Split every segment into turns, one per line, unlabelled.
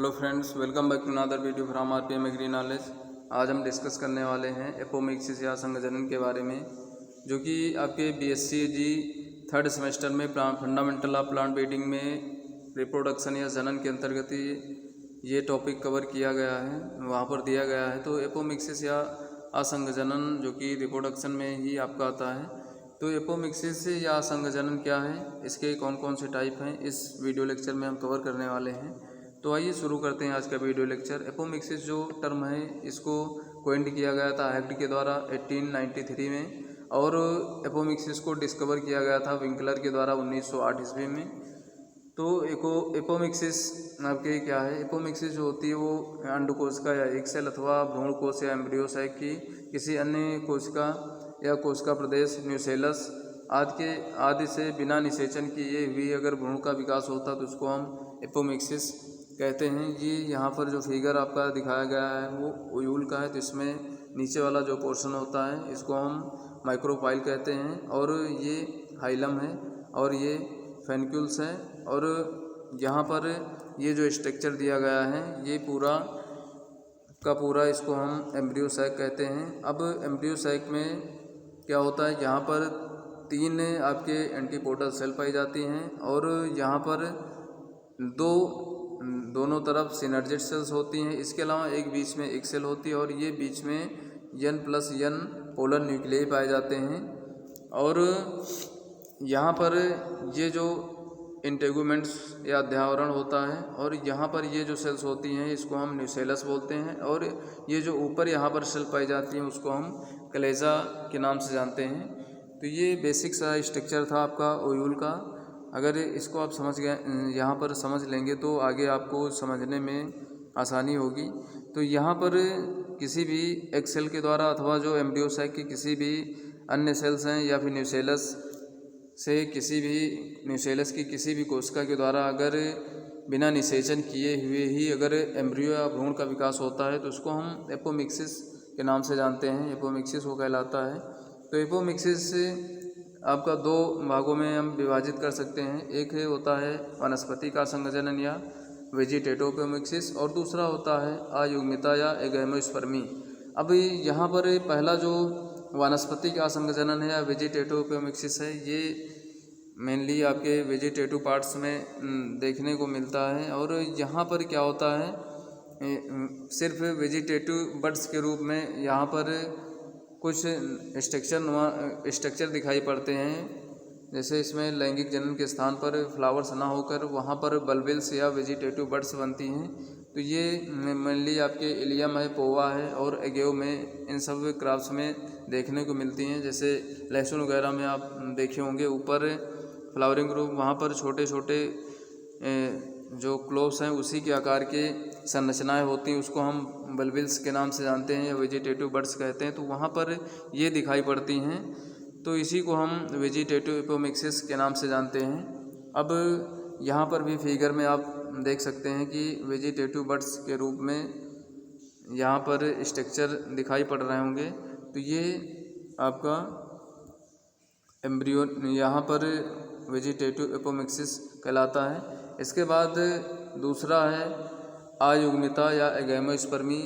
Hello friends, welcome back to another video from RPM agri knowledge. आज हम discuss करने वाले हैं एपोमिक्सिस या संघजनन के बारे में, जो कि आपके बीएससी थर्ड सेमेस्टर में फंडामेंटल ऑफ प्लांट ब्रीडिंग में रिप्रोडक्शन या जनन के अंतर्गत ये टॉपिक कवर किया गया है, वहाँ पर दिया गया है। तो एपोमिक्सिस या असंघजनन जो कि रिप्रोडक्शन में ही आपका आता है। तो एपोमिक्सिस या असंघजनन क्या है, इसके कौन कौन से टाइप हैं, इस वीडियो लेक्चर में हम कवर करने वाले हैं। तो आइए शुरू करते हैं आज का वीडियो लेक्चर। एपोमिक्सिस जो टर्म है, इसको कोइंड किया गया था हैग्ड के द्वारा 1893 में, और एपोमिक्सिस को डिस्कवर किया गया था विंकलर के द्वारा 1908 ईस्वी में। तो एपोमिक्सिस आपके क्या है, एपोमिक्सिस जो होती है वो अंडकोशिका या एक सेल अथवा भ्रूण कोश या एम्ब्रियो साइक की किसी अन्य कोशिका या कोशिका प्रदेश न्यूसेलस आदि से बिना निषेचन किए हुई अगर भ्रूण का विकास होता तो उसको हम एपोमिक्सिस कहते हैं। ये यहाँ पर जो फिगर आपका दिखाया गया है वो ओयूल का है, तो इसमें नीचे वाला जो पोर्शन होता है इसको हम माइक्रोपाइल कहते हैं, और ये हाइलम है और ये फेनिक्यूल्स है। और यहाँ पर ये जो स्ट्रक्चर दिया गया है ये पूरा का पूरा इसको हम एम्ब्रियो सैक कहते हैं। अब एम्ब्रियो सैक में क्या होता है, यहाँ पर 3 आपके एंटीपोडल सेल पाई जाती हैं, और यहाँ पर दोनों तरफ सिनर्जिड सेल्स होती हैं। इसके अलावा एक बीच में एक सेल होती है, और ये बीच में N+N पोलर न्यूक्लियाई पाए जाते हैं। और यहाँ पर ये जो इंटेगुमेंट्स या अध्यावरण होता है, और यहाँ पर ये जो सेल्स होती हैं इसको हम न्यूसेलस बोलते हैं, और ये जो ऊपर यहाँ पर सेल पाई जाती हैं उसको हम कलेजा के नाम से जानते हैं। तो ये बेसिक सा स्ट्रक्चर था आपका ओयूल का। अगर इसको आप समझ गए, यहाँ पर समझ लेंगे तो आगे आपको समझने में आसानी होगी। तो यहाँ पर किसी भी एक सेल के द्वारा अथवा जो एम्ब्रियो साइक की किसी भी अन्य सेल्स हैं या फिर न्यूसेलस की किसी भी कोशिका के द्वारा अगर बिना निषेचन किए हुए ही अगर एम्ब्रियो या भ्रूण का विकास होता है तो उसको हम एपोमिक्सिस के नाम से जानते हैं। एपोमिक्सिस वो कहलाता है। तो एपोमिक्सिस आपका 2 भागों में हम विभाजित कर सकते हैं। एक होता है वनस्पति का संघजनन या वेजिटेटिव एपोमिक्सिस, और दूसरा होता है अयुग्मिता या एगैमोस्पर्मी। अब यहाँ पर पहला जो वनस्पति का संघजनन है या वेजिटेटिव एपोमिक्सिस है, ये मेनली आपके वेजिटेटिव पार्ट्स में देखने को मिलता है। और यहाँ पर क्या होता है, सिर्फ वेजिटेटिव बड्स के रूप में यहाँ पर कुछ स्ट्रक्चर दिखाई पड़ते हैं। जैसे इसमें लैंगिक जनन के स्थान पर फ्लावर्स ना होकर वहाँ पर बल्बिल्स या वेजिटेटिव बड्स बनती हैं। तो ये मेनली आपके इलियम है, पोवा है और एगेव में, इन सब क्रॉप्स में देखने को मिलती हैं। जैसे लहसुन वगैरह में आप देखे होंगे ऊपर फ्लावरिंग ग्रुप, वहाँ पर छोटे छोटे जो क्लोव्स हैं उसी के आकार के संरचनाएं होती हैं, उसको हम बल्बिल्स के नाम से जानते हैं या वेजिटेटिव बड्स कहते हैं। तो वहाँ पर ये दिखाई पड़ती हैं, तो इसी को हम वेजिटेटिव एपोमिक्सिस के नाम से जानते हैं। अब यहाँ पर भी फिगर में आप देख सकते हैं कि वेजिटेटिव बड्स के रूप में यहाँ पर स्ट्रक्चर दिखाई पड़ रहे होंगे। तो ये आपका एम्ब्रियो यहाँ पर वेजिटेटिव एपोमिक्सिस कहलाता है। इसके बाद दूसरा है अयुग्मिता या एगैमोस्पर्मी।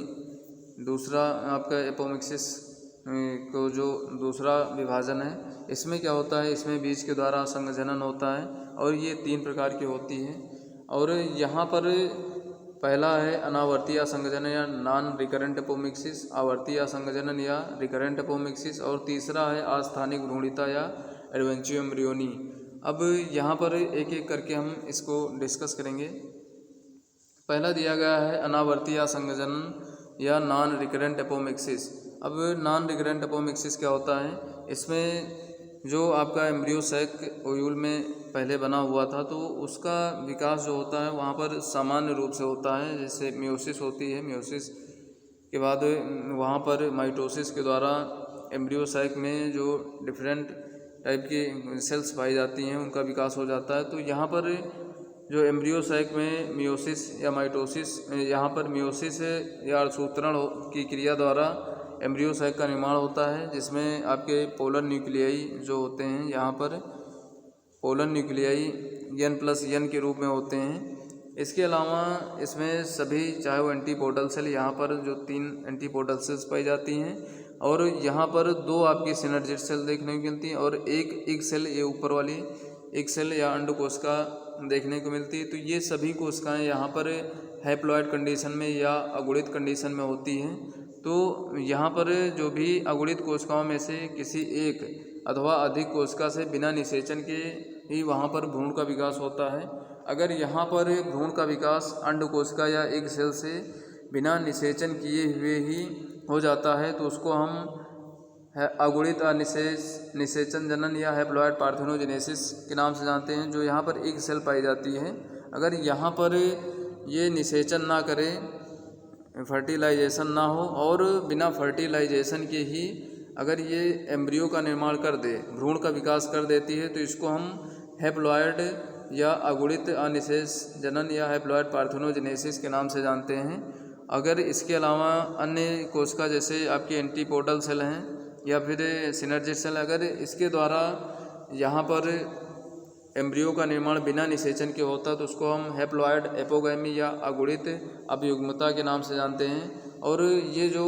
दूसरा आपका एपोमिक्सिस को जो दूसरा विभाजन है, इसमें क्या होता है, इसमें बीज के द्वारा संघजनन होता है, और ये 3 प्रकार की होती है। और यहाँ पर पहला है अनावर्ती असंघजनन या नॉन रिकरेंट एपोमिक्सिस, आवर्ती असंघजनन या रिकरेंट एपोमिक्सिस, और तीसरा है अस्थानिक भ्रूणिता या एडवेंचुयो एम्ब्रियोनी। अब यहाँ पर एक एक करके हम इसको डिस्कस करेंगे। पहला दिया गया है अनावर्ती असंघजनन या नॉन रिकरेंट एपोमिक्सिस। अब नॉन रिकरेंट एपोमिक्सिस क्या होता है, इसमें जो आपका एम्ब्रियो सैक ओयूल में पहले बना हुआ था तो उसका विकास जो होता है वहाँ पर सामान्य रूप से होता है। जैसे मियोसिस होती है, मियोसिस के बाद वहाँ पर माइटोसिस के द्वारा एम्ब्रियो सैक में जो डिफरेंट टाइप की सेल्स पाई जाती हैं उनका विकास हो जाता है। तो यहाँ पर जो एम्ब्रियो सैक में मियोसिस या माइटोसिस, यहाँ पर मियोसिस या अर्धसूत्रण की क्रिया द्वारा एम्ब्रियो सैक का निर्माण होता है, जिसमें आपके पोलर न्यूक्लियाई जो होते हैं, यहाँ पर पोलर न्यूक्लियाई N+N के रूप में होते हैं। इसके अलावा इसमें सभी चाहे वो एंटीपोडल सेल, यहाँ पर जो 3 एंटीपोडल सेल्स पाई जाती हैं और यहाँ पर 2 आपकी सिनर्जिड सेल देखने को मिलती हैं और एक सेल, ये ऊपर वाली एक सेल या अंड कोशिका देखने को मिलती है। तो ये सभी कोशिकाएं यहाँ पर हैप्लॉइड कंडीशन में या अगुणित कंडीशन में होती हैं। तो यहाँ पर जो भी अगुणित कोशिकाओं में से किसी एक अथवा अधिक कोशिका से बिना निषेचन के ही वहाँ पर भ्रूण का विकास होता है। अगर यहाँ पर भ्रूण का विकास अंड कोशिका या एक सेल से बिना निषेचन किए हुए ही हो जाता है तो उसको हम अगुणित निषेचन जनन या हैप्लॉइड पार्थेनोजेनेसिस के नाम से जानते हैं, जो यहाँ पर एक सेल पाई जाती है। अगर यहाँ पर ये निषेचन ना करे, फर्टिलाइजेशन ना हो और बिना फर्टिलाइजेशन के ही अगर ये एम्ब्रियो का निर्माण कर दे, भ्रूण का विकास कर देती है, तो इसको हम हैप्लॉइड या अगुणित अनिषेच जनन या हैप्लॉइड पार्थेनोजेनेसिस के नाम से जानते हैं। अगर इसके अलावा अन्य कोशिका जैसे आपकी एंटीपोडल सेल हैं या फिर सिनर्जिड सेल, अगर इसके द्वारा यहाँ पर एम्ब्रियो का निर्माण बिना निषेचन के होता तो उसको हम हैप्लॉइड एपोगैमी या अगुणित अपयुग्मता के नाम से जानते हैं। और ये जो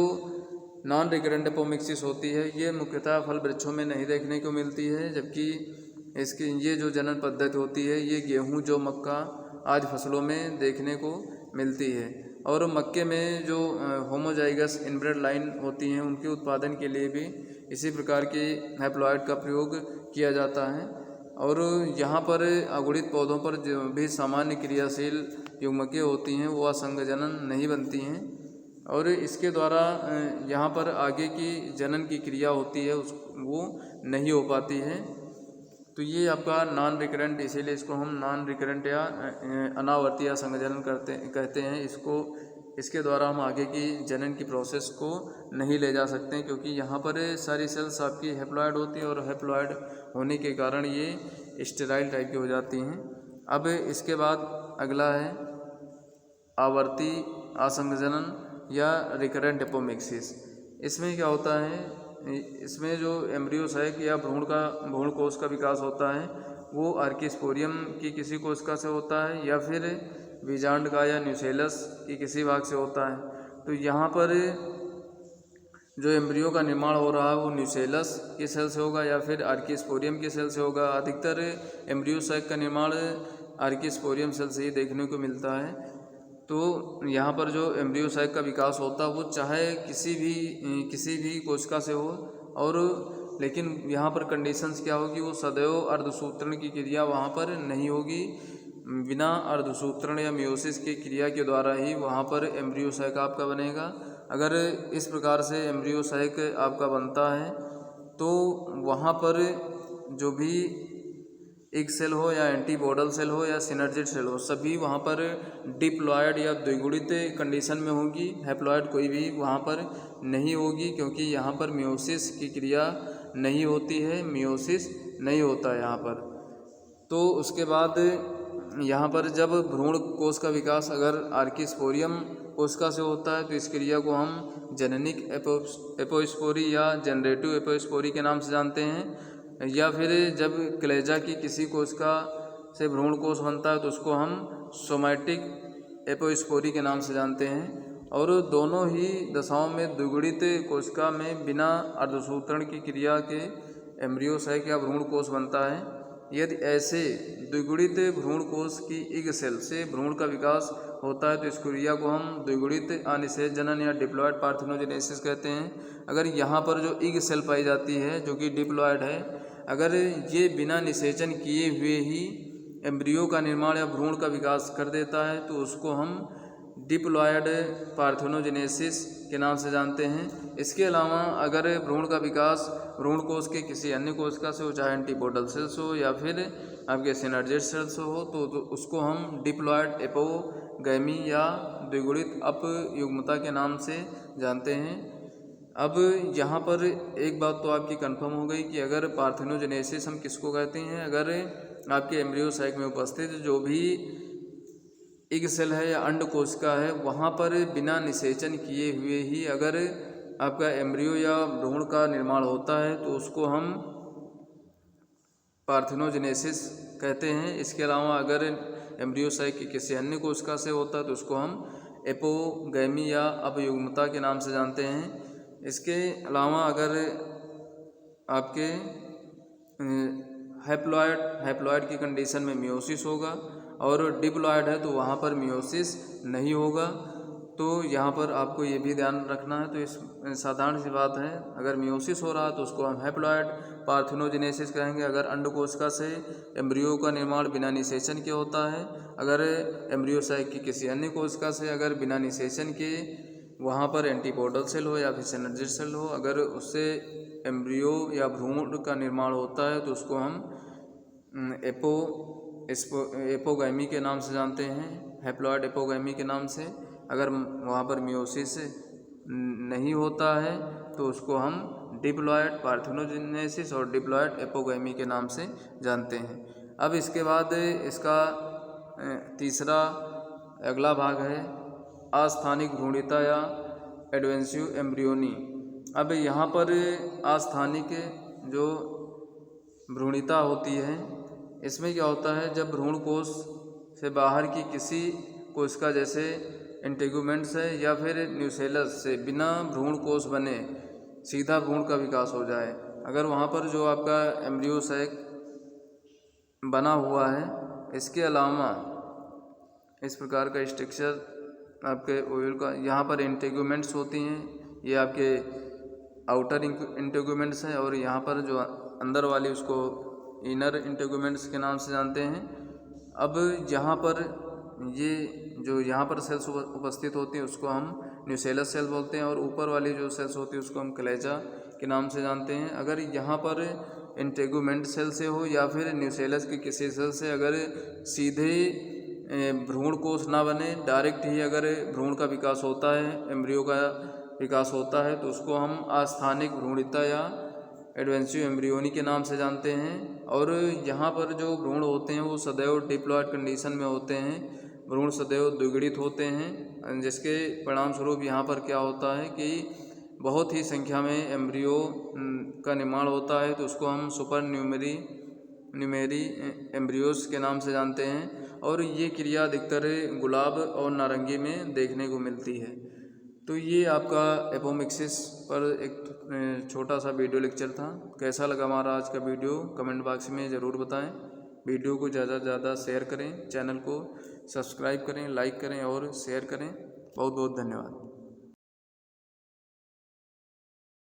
नॉन रिकरेंट एपोमिक्सिस होती है ये मुख्यतः फल वृक्षों में नहीं देखने को मिलती है, जबकि इसकी ये जो जनन पद्धति होती है ये गेहूँ, जौ, मक्का आदि फसलों में देखने को मिलती है। और मक्के में जो होमोजाइगस इनब्रेड लाइन होती हैं उनके उत्पादन के लिए भी इसी प्रकार के हैप्लॉइड का प्रयोग किया जाता है। और यहाँ पर अगुणित पौधों पर जो भी सामान्य क्रियाशील युग्मकें होती हैं वो असंग जनन नहीं बनती हैं और इसके द्वारा यहाँ पर आगे की जनन की क्रिया होती है वो नहीं हो पाती है। तो ये आपका नॉन रिकरेंट, इसीलिए इसको हम नॉन रिकरेंट या अनावर्ती असंगजनन कहते हैं। इसके द्वारा हम आगे की जनन की प्रोसेस को नहीं ले जा सकते हैं, क्योंकि यहाँ पर सारी सेल्स आपकी हैप्लॉइड होती है और हैप्लॉइड होने के कारण ये स्टेराइल टाइप की हो जाती हैं। अब इसके बाद अगला है आवर्ती असंगजनन या रिकरेंट एपोमिक्सिस। इसमें क्या होता है, इसमें जो एम्ब्रियो सैक या भ्रूण कोश का विकास होता है वो आर्किस्पोरियम की किसी कोशिका से होता है या फिर बीजांड का या न्यूसेलस की किसी भाग से होता है। तो यहाँ पर जो एम्ब्रियो का निर्माण हो रहा है वो न्यूसेलस की सेल से होगा या फिर आर्किस्पोरियम की सेल से होगा। अधिकतर एम्ब्रियो सैक का निर्माण आर्किस्पोरियम सेल से ही देखने को मिलता है। तो यहाँ पर जो एम्ब्रियो सैक का विकास होता है वो चाहे किसी भी कोशिका से हो, और लेकिन यहाँ पर कंडीशंस क्या होगी, वो सदैव अर्धसूत्रण की क्रिया वहाँ पर नहीं होगी। बिना अर्धसूत्रण या मियोसिस की क्रिया के द्वारा ही वहाँ पर एम्ब्रियो सैक आपका बनेगा। अगर इस प्रकार से एम्ब्रियो सैक आपका बनता है तो वहाँ पर जो भी एक सेल हो या एंटीपोडल सेल हो या सिनर्जिड सेल हो, सभी वहाँ पर डिप्लॉयड या द्विगुणित कंडीशन में होगी। हैप्लॉइड कोई भी वहाँ पर नहीं होगी, क्योंकि यहाँ पर मियोसिस की क्रिया नहीं होती है, मियोसिस नहीं होता है यहाँ पर। तो उसके बाद यहाँ पर जब भ्रूण कोश का विकास अगर आर्किस्पोरियम कोशिका से होता है तो इस क्रिया को हम जननिक एपोस्पोरी या जनरेटिव एपोस्पोरी के नाम से जानते हैं। या फिर जब कलेजा की किसी कोशिका से भ्रूण कोश बनता है तो उसको हम सोमैटिक एपोस्पोरी के नाम से जानते हैं। और दोनों ही दशाओं में द्विगुणित कोशिका में बिना अर्धसूत्रण की क्रिया के एम्ब्रियो सैक या भ्रूण कोश बनता है। यदि ऐसे द्विगुणित भ्रूण कोश की इग सेल से भ्रूण का विकास होता है तो इस क्रिया को हम द्विगुणित अनिषेच जनन या डिप्लॉयड पार्थेनोजेनेसिस कहते हैं। अगर यहाँ पर जो इग सेल पाई जाती है जो कि डिप्लॉयड है, अगर ये बिना निषेचन किए हुए ही एम्ब्रियो का निर्माण या भ्रूण का विकास कर देता है तो उसको हम डिप्लॉयड पार्थेनोजेनेसिस के नाम से जानते हैं। इसके अलावा अगर भ्रूण का विकास भ्रूण कोश के किसी अन्य कोशिका से हो, चाहे एंटीपोडल सेल्स हो या फिर आपके सिनर्जिड सेल्स हो, तो उसको हम डिप्लॉयड एपोगैमी या द्विगुणित अपयुग्मता के नाम से जानते हैं। अब यहाँ पर एक बात तो आपकी कंफर्म हो गई कि अगर पार्थेनोजेनेसिस हम किसको कहते हैं, अगर आपके एम्ब्रियो सैक में उपस्थित जो भी इग सेल है या अंड कोशिका है वहाँ पर बिना निषेचन किए हुए ही अगर आपका एम्ब्रियो या भ्रूण का निर्माण होता है तो उसको हम पार्थेनोजेनेसिस कहते हैं। इसके अलावा अगर एम्ब्रियो साइक की किसी अन्य कोशिका से होता है तो उसको हम एपोगैमी या अपयुग्मता के नाम से जानते हैं। इसके अलावा अगर आपके हैप्लॉयड की कंडीशन में मियोसिस होगा और डिप्लॉयड है तो वहाँ पर मियोसिस नहीं होगा। तो यहाँ पर आपको ये भी ध्यान रखना है। तो इस साधारण सी बात है, अगर मियोसिस हो रहा है तो उसको हम हैप्लॉयड पार्थेनोजेनेसिस कहेंगे। अगर अंडकोशिका से एम्ब्रियो का निर्माण बिना निषेचन के होता है, अगर एम्ब्रियो साइक की किसी अन्य कोशिका से अगर बिना निषेचन के वहाँ पर एंटीपोडल सेल हो या फिर सिनर्जिड सेल हो, अगर उससे एम्ब्रियो या भ्रूण का निर्माण होता है तो उसको हम एपोगैमी के नाम से जानते हैं, हैप्लॉयड एपोगैमी के नाम से। अगर वहाँ पर मियोसिस नहीं होता है तो उसको हम डिप्लॉयड पार्थेनोजेनेसिस और डिप्लॉयड एपोगैमी के नाम से जानते हैं। अब इसके बाद इसका तीसरा अगला भाग है अस्थानिक भ्रूणिता या एडवेंसिव एम्ब्रियोनी। अब यहाँ पर अस्थानिक जो भ्रूणिता होती है, इसमें क्या होता है, जब भ्रूण कोश से बाहर की किसी कोशिका जैसे इंटेगुमेंट्स है या फिर न्यूसेलस से बिना भ्रूण कोश बने सीधा भ्रूण का विकास हो जाए। अगर वहाँ पर जो आपका एम्ब्रियो सैक बना हुआ है, इसके अलावा इस प्रकार का स्ट्रक्चर आपके ओव्यूल का, यहाँ पर इंटेगुमेंट्स होती हैं, ये आपके आउटर इंटेगुमेंट्स हैं और यहाँ पर जो अंदर वाली उसको इनर इंटेगुमेंट्स के नाम से जानते हैं। अब यहाँ पर ये जो यहाँ पर सेल्स उपस्थित होती हैं उसको हम न्यूसेलस सेल बोलते हैं और ऊपर वाली जो सेल्स होती है उसको हम कलेजा के नाम से जानते हैं। अगर यहाँ पर इंटेगुमेंट सेल से हो या फिर न्यूसेलस के किसी सेल से अगर सीधे भ्रूण कोश ना बने, डायरेक्ट ही अगर भ्रूण का विकास होता है, एम्ब्रियो का विकास होता है तो उसको हम अस्थानिक भ्रूणिता या एडवेंसिव एम्ब्रियोनी के नाम से जानते हैं। और यहाँ पर जो भ्रूण होते हैं वो सदैव डिप्लॉयड कंडीशन में होते हैं, भ्रूण सदैव द्विगुणित होते हैं, जिसके परिणाम स्वरूप यहाँ पर क्या होता है कि बहुत ही संख्या में एम्ब्रियो का निर्माण होता है तो उसको हम सुपर न्यूमेरी एम्ब्रियोस के नाम से जानते हैं। और ये क्रिया अधिकतर गुलाब और नारंगी में देखने को मिलती है। तो ये आपका एपोमिक्सिस पर एक छोटा सा वीडियो लेक्चर था। कैसा लगा हमारा आज का वीडियो कमेंट बॉक्स में ज़रूर बताएं। वीडियो को ज़्यादा से ज़्यादा शेयर करें, चैनल को सब्सक्राइब करें, लाइक करें और शेयर करें। बहुत बहुत धन्यवाद।